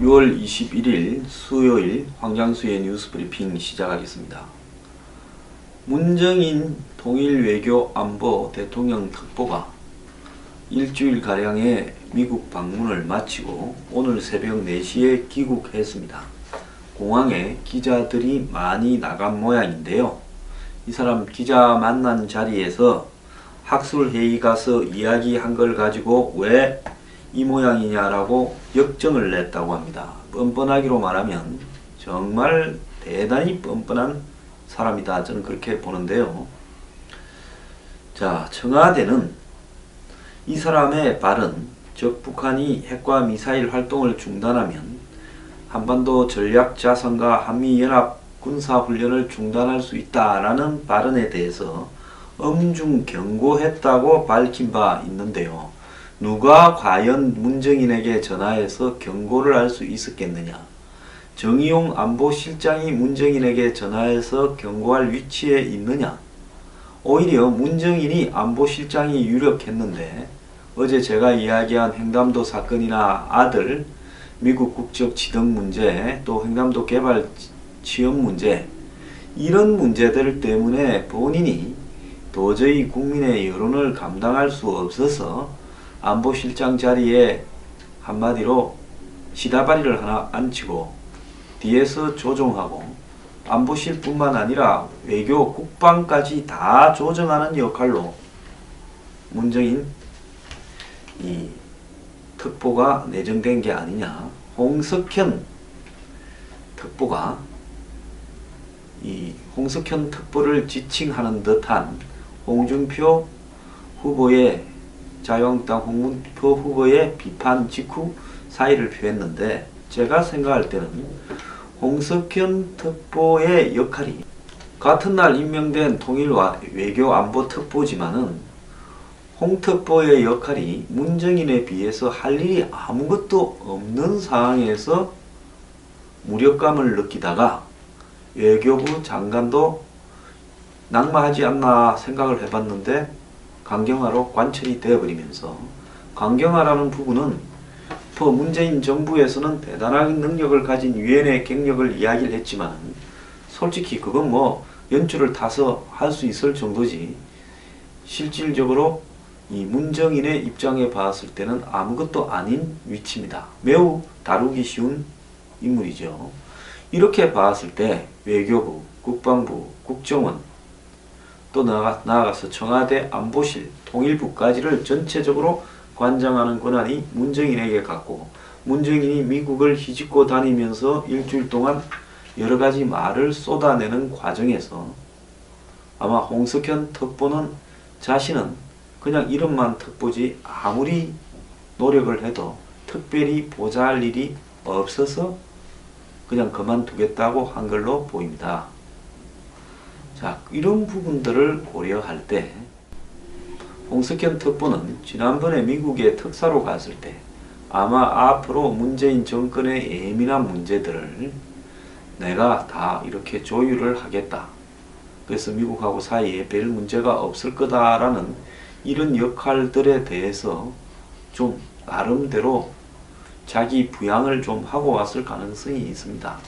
6월 21일 수요일 황장수의 뉴스브리핑 시작하겠습니다. 문정인 통일외교안보 대통령 특보가 일주일가량의 미국 방문을 마치고 오늘 새벽 4시에 귀국했습니다. 공항에 기자들이 많이 나간 모양인데요. 이 사람 기자 만난 자리에서 학술회의 가서 이야기한 걸 가지고 왜 이 모양이냐라고 역정을 냈다고 합니다. 뻔뻔하기로 말하면 정말 대단히 뻔뻔한 사람이다, 저는 그렇게 보는데요. 자, 청와대는 이 사람의 발언, 즉 북한이 핵과 미사일 활동을 중단하면 한반도 전략자산과 한미연합 군사훈련을 중단할 수 있다라는 발언에 대해서 엄중 경고했다고 밝힌 바 있는데요. 누가 과연 문정인에게 전화해서 경고를 할 수 있었겠느냐? 정의용 안보실장이 문정인에게 전화해서 경고할 위치에 있느냐? 오히려 문정인이 안보실장이 유력했는데 어제 제가 이야기한 횡담도 사건이나 아들 미국 국적 취득 문제, 또 횡담도 개발 취업 문제, 이런 문제들 때문에 본인이 도저히 국민의 여론을 감당할 수 없어서 안보실장 자리에 한마디로 시다바리를 하나 앉히고 뒤에서 조종하고 안보실 뿐만 아니라 외교 국방까지 다 조정하는 역할로 문정인 이 특보가 내정된 게 아니냐. 홍석현 특보가 이 홍석현 특보를 지칭하는 듯한 홍준표 후보의 자유한국당 홍준표 후보의 비판 직후 사의를 표했는데, 제가 생각할 때는 홍석현 특보의 역할이 같은 날 임명된 통일외교안보특보지만은 홍 특보의 역할이 문정인에 비해서 할 일이 아무것도 없는 상황에서 무력감을 느끼다가 외교부 장관도 낙마하지 않나 생각을 해봤는데 강경화로 관철이 되어버리면서, 강경화라는 부분은 문재인 정부에서는 대단한 능력을 가진 유엔의 경력을 이야기를 했지만 솔직히 그건 뭐 연줄을 타서 할 수 있을 정도지, 실질적으로 이 문정인의 입장에 봤을 때는 아무것도 아닌 위치입니다. 매우 다루기 쉬운 인물이죠. 이렇게 봤을 때 외교부, 국방부, 국정원, 또 나아가서 청와대 안보실, 통일부까지를 전체적으로 관장하는 권한이 문정인에게 갔고, 문정인이 미국을 휘짓고 다니면서 일주일 동안 여러가지 말을 쏟아내는 과정에서 아마 홍석현 특보는 자신은 그냥 이름만 특보지 아무리 노력을 해도 특별히 보좌할 일이 없어서 그냥 그만두겠다고 한 걸로 보입니다. 자, 이런 부분들을 고려할 때 홍석현 특보는 지난번에 미국에 특사로 갔을 때 아마 앞으로 문재인 정권의 예민한 문제들을 내가 다 이렇게 조율을 하겠다, 그래서 미국하고 사이에 별 문제가 없을 거다라는 이런 역할들에 대해서 좀 나름대로 자기 부양을 좀 하고 왔을 가능성이 있습니다.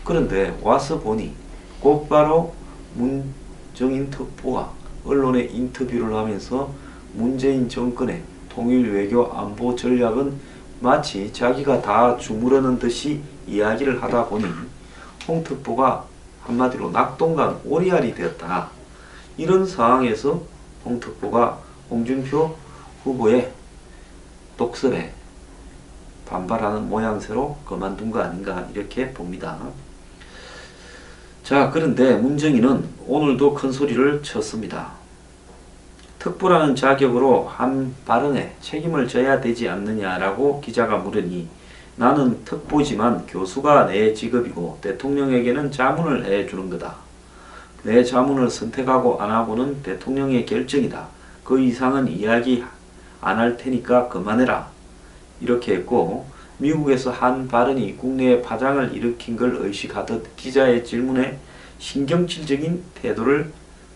그런데 와서 보니 곧바로 문정인 특보가 언론에 인터뷰를 하면서 문재인 정권의 통일외교 안보 전략은 마치 자기가 다 주무르는 듯이 이야기를 하다 보니 홍 특보가 한마디로 낙동강 오리알이 되었다. 이런 상황에서 홍 특보가 홍준표 후보의 독설에 반발하는 모양새로 그만둔 거 아닌가, 이렇게 봅니다. 자, 그런데 문정인은 오늘도 큰 소리를 쳤습니다. 특보라는 자격으로 한 발언에 책임을 져야 되지 않느냐라고 기자가 물으니, 나는 특보지만 교수가 내 직업이고 대통령에게는 자문을 해주는 거다. 내 자문을 선택하고 안 하고는 대통령의 결정이다. 그 이상은 이야기 안 할 테니까 그만해라. 이렇게 했고, 미국에서 한 발언이 국내에 파장을 일으킨 걸 의식하듯 기자의 질문에 신경질적인 태도를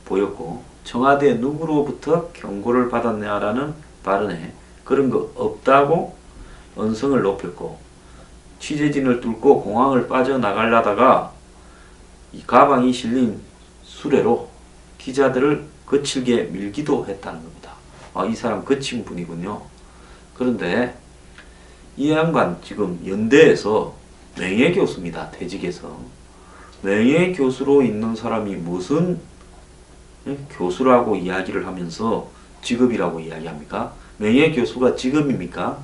보였고, 청와대 누구로부터 경고를 받았냐라는 발언에 그런 거 없다고 언성을 높였고, 취재진을 뚫고 공항을 빠져나가려다가 이 가방이 실린 수레로 기자들을 거칠게 밀기도 했다는 겁니다. 이 사람 거친 분이군요. 그런데 이 양반 지금 연대에서 명예교수입니다. 퇴직해서. 명예교수로 있는 사람이 무슨 교수라고 이야기를 하면서 직업이라고 이야기합니까? 명예교수가 직업입니까?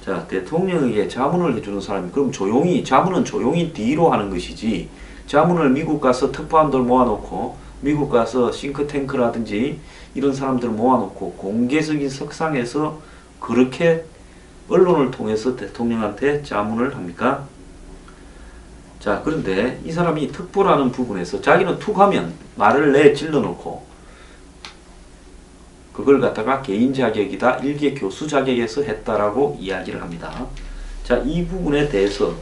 자, 대통령에게 자문을 해주는 사람이 그럼 자문은 조용히 뒤로 하는 것이지, 자문을 미국 가서 특파원들 모아놓고 미국 가서 싱크탱크라든지 이런 사람들 모아놓고 공개적인 석상에서 그렇게 언론을 통해서 대통령한테 자문을 합니까? 자, 그런데 이 사람이 특보라는 부분에서 자기는 툭 하면 말을 내질러 놓고 그걸 갖다가 개인 자격이다, 일개 교수 자격에서 했다라고 이야기를 합니다. 자, 이 부분에 대해서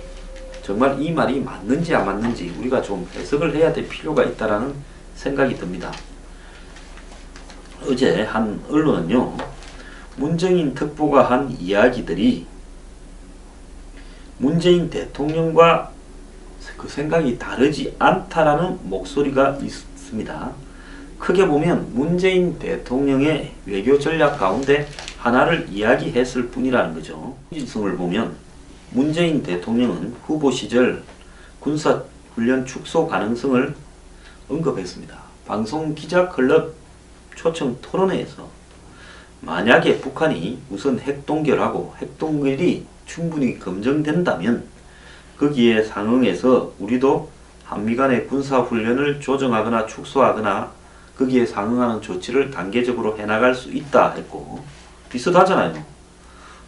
정말 이 말이 맞는지 안 맞는지 우리가 좀 해석을 해야 될 필요가 있다라는 생각이 듭니다. 어제 한 언론은요, 문정인 특보가 한 이야기들이 문재인 대통령과 그 생각이 다르지 않다라는 목소리가 있습니다. 크게 보면 문재인 대통령의 외교 전략 가운데 하나를 이야기했을 뿐이라는 거죠. 진성을 보면 문재인 대통령은 후보 시절 군사훈련 축소 가능성을 언급했습니다. 방송기자클럽 초청 토론회에서 만약에 북한이 우선 핵동결하고 핵동결이 충분히 검증된다면 거기에 상응해서 우리도 한미 간의 군사훈련을 조정하거나 축소하거나 거기에 상응하는 조치를 단계적으로 해나갈 수 있다 했고, 비슷하잖아요.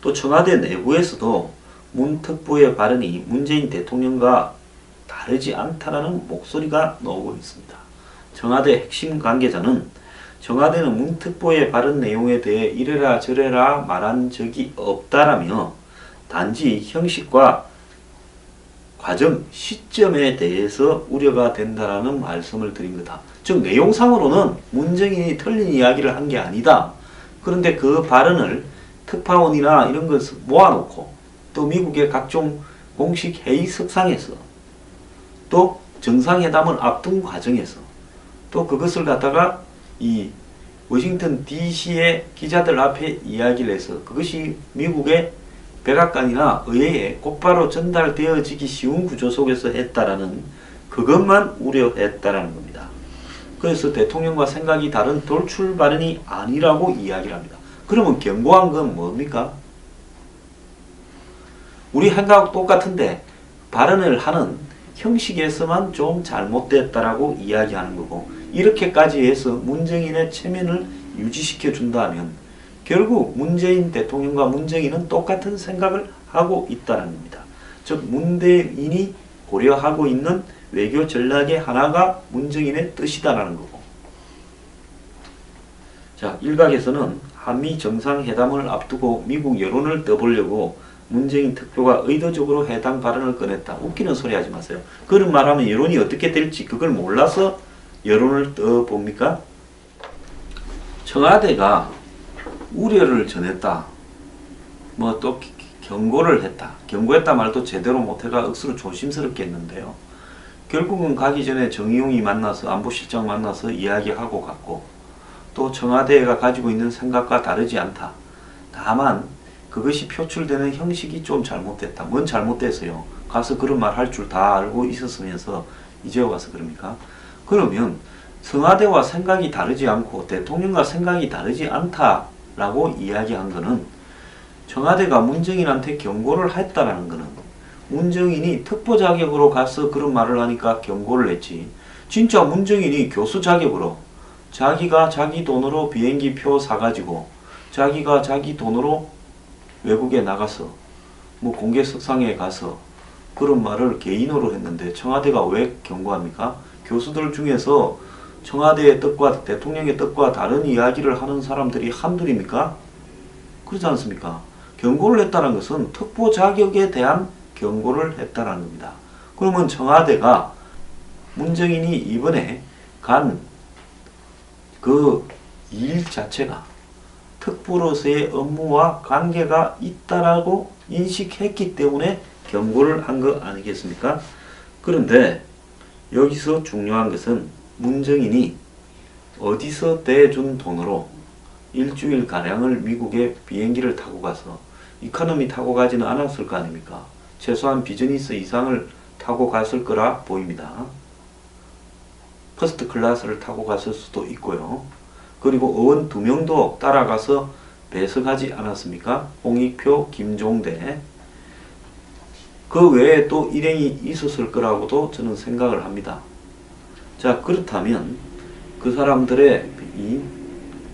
또 청와대 내부에서도 문 특보의 발언이 문재인 대통령과 다르지 않다라는 목소리가 나오고 있습니다. 청와대 핵심 관계자는 청와대는 문 특보의 발언 내용에 대해 이래라 저래라 말한 적이 없다라며 단지 형식과 과정, 시점에 대해서 우려가 된다라는 말씀을 드린 거다. 즉 내용상으로는 문정인이 틀린 이야기를 한 게 아니다. 그런데 그 발언을 특파원이나 이런 것을 모아놓고 또 미국의 각종 공식 회의 석상에서 또 정상회담을 앞둔 과정에서 또 그것을 갖다가 이 워싱턴 DC의 기자들 앞에 이야기를 해서 그것이 미국의 백악관이나 의회에 곧바로 전달되어지기 쉬운 구조 속에서 했다라는 그것만 우려했다라는 겁니다. 그래서 대통령과 생각이 다른 돌출 발언이 아니라고 이야기를 합니다. 그러면 경고한 건 뭡니까? 우리 생각 똑같은데 발언을 하는 형식에서만 좀 잘못됐다라고 이야기하는 거고, 이렇게까지 해서 문정인의 체면을 유지시켜 준다면 결국 문재인 대통령과 문정인은 똑같은 생각을 하고 있다는 겁니다. 즉 문대인이 고려하고 있는 외교 전략의 하나가 문정인의 뜻이다라는 거고, 자, 일각에서는 한미 정상회담을 앞두고 미국 여론을 떠보려고 문재인 특보가 의도적으로 해당 발언을 꺼냈다. 웃기는 소리 하지 마세요. 그런 말하면 여론이 어떻게 될지 그걸 몰라서 여론을 떠봅니까? 청와대가 우려를 전했다. 뭐 또 경고를 했다. 경고했다 말도 제대로 못해가 억수로 조심스럽게 했는데요. 결국은 가기 전에 정의용이 만나서 안보실장 만나서 이야기하고 갔고, 또 청와대가 가지고 있는 생각과 다르지 않다. 다만 그것이 표출되는 형식이 좀 잘못됐다. 뭔 잘못돼서요? 가서 그런 말 할 줄 다 알고 있었으면서 이제 와서 그럽니까? 그러면 청와대와 생각이 다르지 않고 대통령과 생각이 다르지 않다라고 이야기한 거는 청와대가 문정인한테 경고를 했다라는 거는 문정인이 특보 자격으로 가서 그런 말을 하니까 경고를 했지, 진짜 문정인이 교수 자격으로 자기가 자기 돈으로 비행기 표 사가지고 자기가 자기 돈으로 외국에 나가서 뭐 공개 석상에 가서 그런 말을 개인으로 했는데 청와대가 왜 경고합니까? 교수들 중에서 청와대의 뜻과 대통령의 뜻과 다른 이야기를 하는 사람들이 한둘입니까? 그렇지 않습니까? 경고를 했다는 것은 특보 자격에 대한 경고를 했다는 겁니다. 그러면 청와대가 문정인이 이번에 간 그 일 자체가 특보로서의 업무와 관계가 있다라고 인식했기 때문에 경고를 한 거 아니겠습니까? 그런데 여기서 중요한 것은 문정인이 어디서 대준 돈으로 일주일가량을 미국에 비행기를 타고 가서 이코노미 타고 가지는 않았을 거 아닙니까? 최소한 비즈니스 이상을 타고 갔을 거라 보입니다. 퍼스트 클래스를 타고 갔을 수도 있고요. 그리고 의원 2명도 따라가서 배석하지 않았습니까? 홍익표, 김종대. 그 외에 또 일행이 있었을 거라고도 저는 생각을 합니다. 자, 그렇다면 그 사람들의 이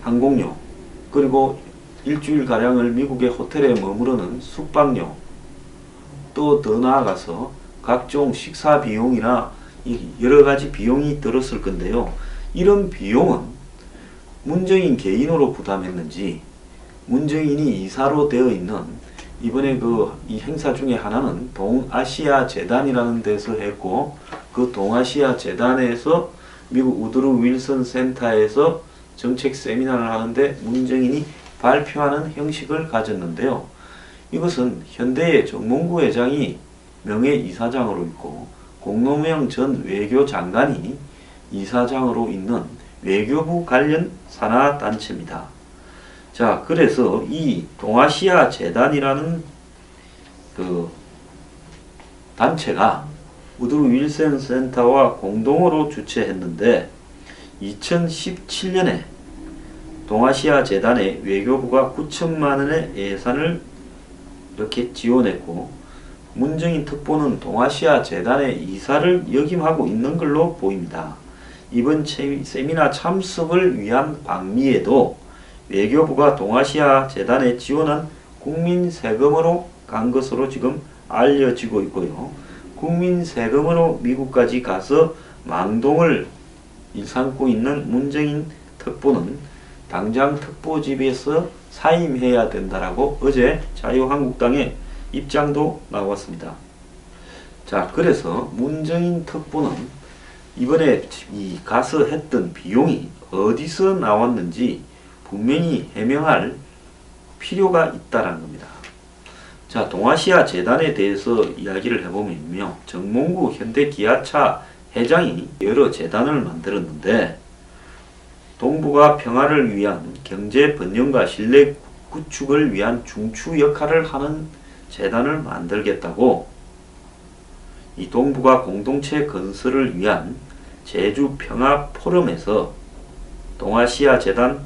항공료, 그리고 일주일가량을 미국의 호텔에 머무르는 숙박료, 또 더 나아가서 각종 식사 비용이나 여러가지 비용이 들었을 건데요. 이런 비용은 문정인 개인으로 부담했는지, 문정인이 이사로 되어 있는 이번에 이 행사 중에 하나는 동아시아 재단이라는 데서 했고, 그 동아시아 재단에서 미국 우드로 윌슨 센터에서 정책 세미나를 하는데 문정인이 발표하는 형식을 가졌는데요. 이것은 현대의 정몽구 회장이 명예이사장으로 있고 공노명 전 외교장관이 이사장으로 있는 외교부 관련 산하단체입니다. 자, 그래서 이 동아시아 재단이라는 그 단체가 우드로 윌슨 센터와 공동으로 주최했는데 2017년에 동아시아 재단에 외교부가 9천만 원의 예산을 이렇게 지원했고, 문정인 특보는 동아시아 재단의 이사를 역임하고 있는 걸로 보입니다. 이번 세미나 참석을 위한 방미에도 외교부가 동아시아 재단에 지원한 국민 세금으로 간 것으로 지금 알려지고 있고요. 국민 세금으로 미국까지 가서 망동을 일삼고 있는 문정인 특보는 당장 특보집에서 사임해야 된다라고 어제 자유한국당의 입장도 나왔습니다. 자, 그래서 문정인 특보는 이번에 가서 했던 비용이 어디서 나왔는지 분명히 해명할 필요가 있다라는 겁니다. 자, 동아시아 재단에 대해서 이야기를 해보면요. 정몽구 현대기아차 회장이 여러 재단을 만들었는데 동북아 평화를 위한 경제 번영과 신뢰 구축을 위한 중추 역할을 하는 재단을 만들겠다고 이 동북아 공동체 건설을 위한 제주 평화 포럼에서 동아시아 재단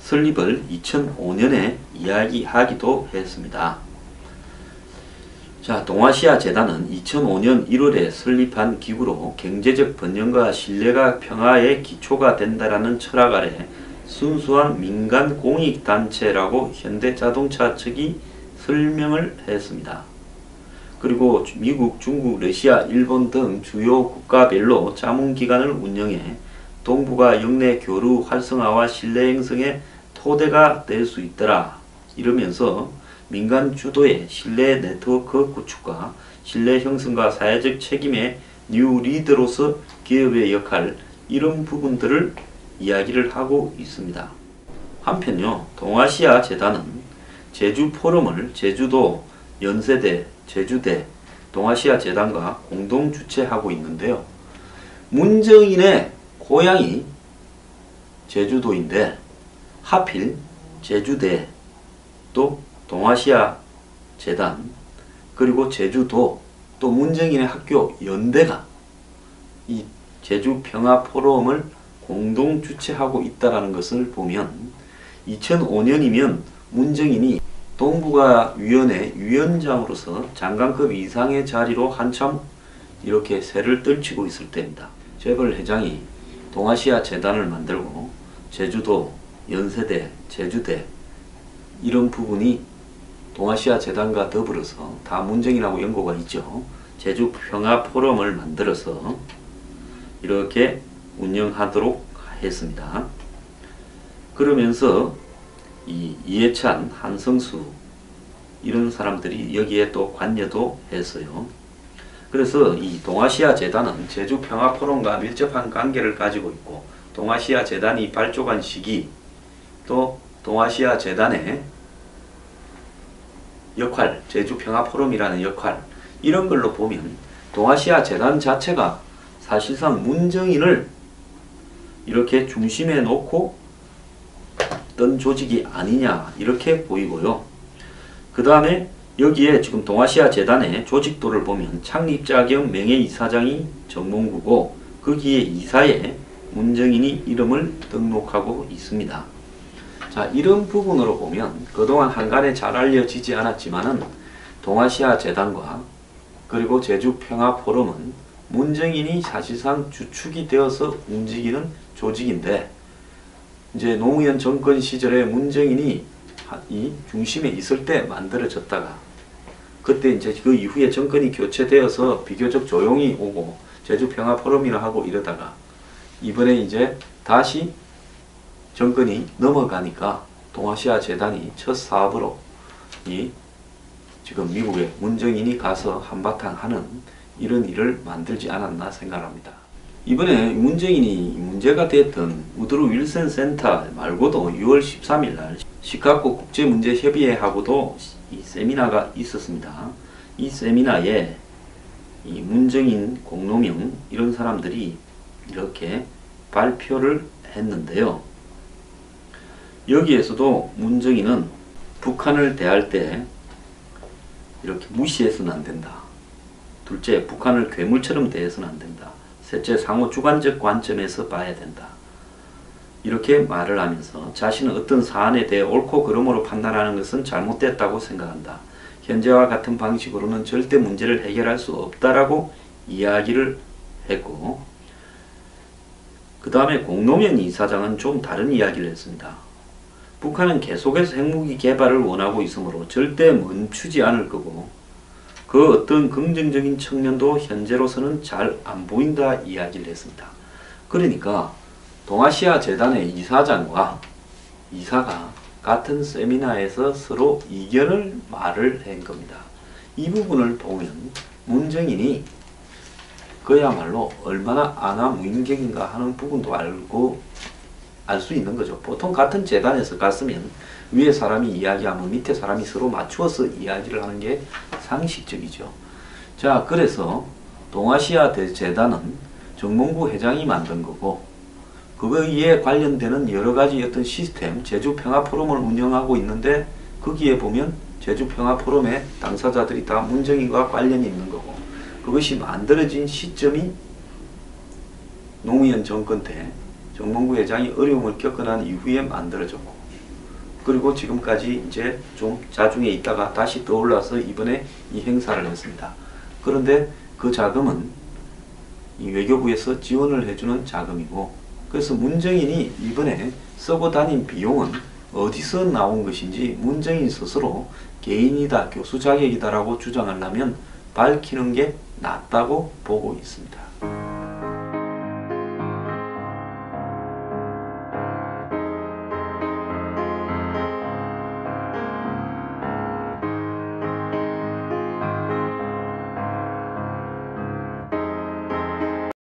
설립을 2005년에 이야기하기도 했습니다. 자, 동아시아 재단은 2005년 1월에 설립한 기구로 경제적 번영과 신뢰가 평화의 기초가 된다라는 철학 아래 순수한 민간 공익단체라고 현대자동차 측이 설명을 했습니다. 그리고 미국, 중국, 러시아, 일본 등 주요 국가별로 자문기관을 운영해 동북아 영내 교류 활성화와 신뢰 형성의 토대가 될 수 있더라 이러면서 민간 주도의 신뢰 네트워크 구축과 신뢰 형성과 사회적 책임의 뉴 리더로서 기업의 역할, 이런 부분들을 이야기를 하고 있습니다. 한편요, 동아시아 재단은 제주 포럼을 제주도, 연세대, 제주대, 동아시아 재단과 공동 주최하고 있는데요. 문정인의 고향이 제주도인데 하필 제주대, 또 동아시아 재단, 그리고 제주도, 또 문정인의 학교 연대가 이 제주 평화 포럼을 공동 주최하고 있다는 것을 보면 2005년이면 문정인이 동북아 위원회 위원장으로서 장관급 이상의 자리로 한참 이렇게 새를 떨치고 있을 때입니다. 재벌 회장이 동아시아 재단을 만들고 제주도, 연세대, 제주대 이런 부분이 동아시아 재단과 더불어서 다 문정인하고 연고가 있죠. 제주 평화 포럼을 만들어서 이렇게 운영하도록 했습니다. 그러면서 이해찬, 한성수 이런 사람들이 여기에 또 관여도 했어요. 그래서 이 동아시아 재단은 제주 평화 포럼과 밀접한 관계를 가지고 있고 동아시아 재단이 발족한 시기, 또 동아시아 재단의 역할, 제주평화포럼이라는 역할, 이런 걸로 보면 동아시아 재단 자체가 사실상 문정인을 이렇게 중심에 놓고 떤 조직이 아니냐 이렇게 보이고요. 그 다음에 여기에 지금 동아시아 재단의 조직도를 보면 창립자 겸 명예이사장이 정몽구고 거기에 이사에 문정인이 이름을 등록하고 있습니다. 자, 이런 부분으로 보면 그동안 한간에 잘 알려지지 않았지만은 동아시아 재단과 그리고 제주평화포럼은 문정인이 사실상 주축이 되어서 움직이는 조직인데, 이제 노무현 정권 시절에 문정인이 이 중심에 있을 때 만들어졌다가 그때 이제 그 이후에 정권이 교체되어서 비교적 조용히 오고 제주평화포럼이라 하고 이러다가 이번에 이제 다시 정권이 넘어가니까 동아시아 재단이 첫 사업으로 이 지금 미국에 문정인이 가서 한바탕 하는 이런 일을 만들지 않았나 생각합니다. 이번에 문정인이 문제가 됐던 우드로 윌슨 센터 말고도 6월 13일 날 시카고 국제문제협의회하고도 이 세미나가 있었습니다. 이 세미나에 이 문정인, 공노명 이런 사람들이 이렇게 발표를 했는데요. 여기에서도 문정인은 북한을 대할 때 이렇게 무시해서는 안 된다. 둘째, 북한을 괴물처럼 대해서는 안 된다. 셋째, 상호 주관적 관점에서 봐야 된다. 이렇게 말을 하면서 자신은 어떤 사안에 대해 옳고 그름으로 판단하는 것은 잘못됐다고 생각한다. 현재와 같은 방식으로는 절대 문제를 해결할 수 없다라고 이야기를 했고, 그 다음에 공노명 이사장은 좀 다른 이야기를 했습니다. 북한은 계속해서 핵무기 개발을 원하고 있으므로 절대 멈추지 않을 거고 그 어떤 긍정적인 측면도 현재로서는 잘 안 보인다 이야기를 했습니다. 그러니까 동아시아 재단의 이사장과 이사가 같은 세미나에서 서로 이견을 말을 한 겁니다. 이 부분을 보면 문정인이 그야말로 얼마나 안하무인격인가 하는 부분도 알고 알 수 있는 거죠. 보통 같은 재단에서 갔으면 위에 사람이 이야기하면 밑에 사람이 서로 맞추어서 이야기를 하는 게 상식적이죠. 자, 그래서 동아시아 재단은 정몽구 회장이 만든 거고 그거에 관련되는 여러 가지 어떤 시스템, 제주평화포럼을 운영하고 있는데 거기에 보면 제주평화포럼의 당사자들이 다 문정인과 관련이 있는 거고 그것이 만들어진 시점이 노무현 정권 때 정몽구 회장이 어려움을 겪어난 이후에 만들어졌고 그리고 지금까지 이제 좀 자중에 있다가 다시 떠올라서 이번에 이 행사를 했습니다. 그런데 그 자금은 이 외교부에서 지원을 해주는 자금이고 그래서 문정인이 이번에 쓰고 다닌 비용은 어디서 나온 것인지 문정인 스스로 개인이다, 교수 자격이다 라고 주장하려면 밝히는 게 낫다고 보고 있습니다.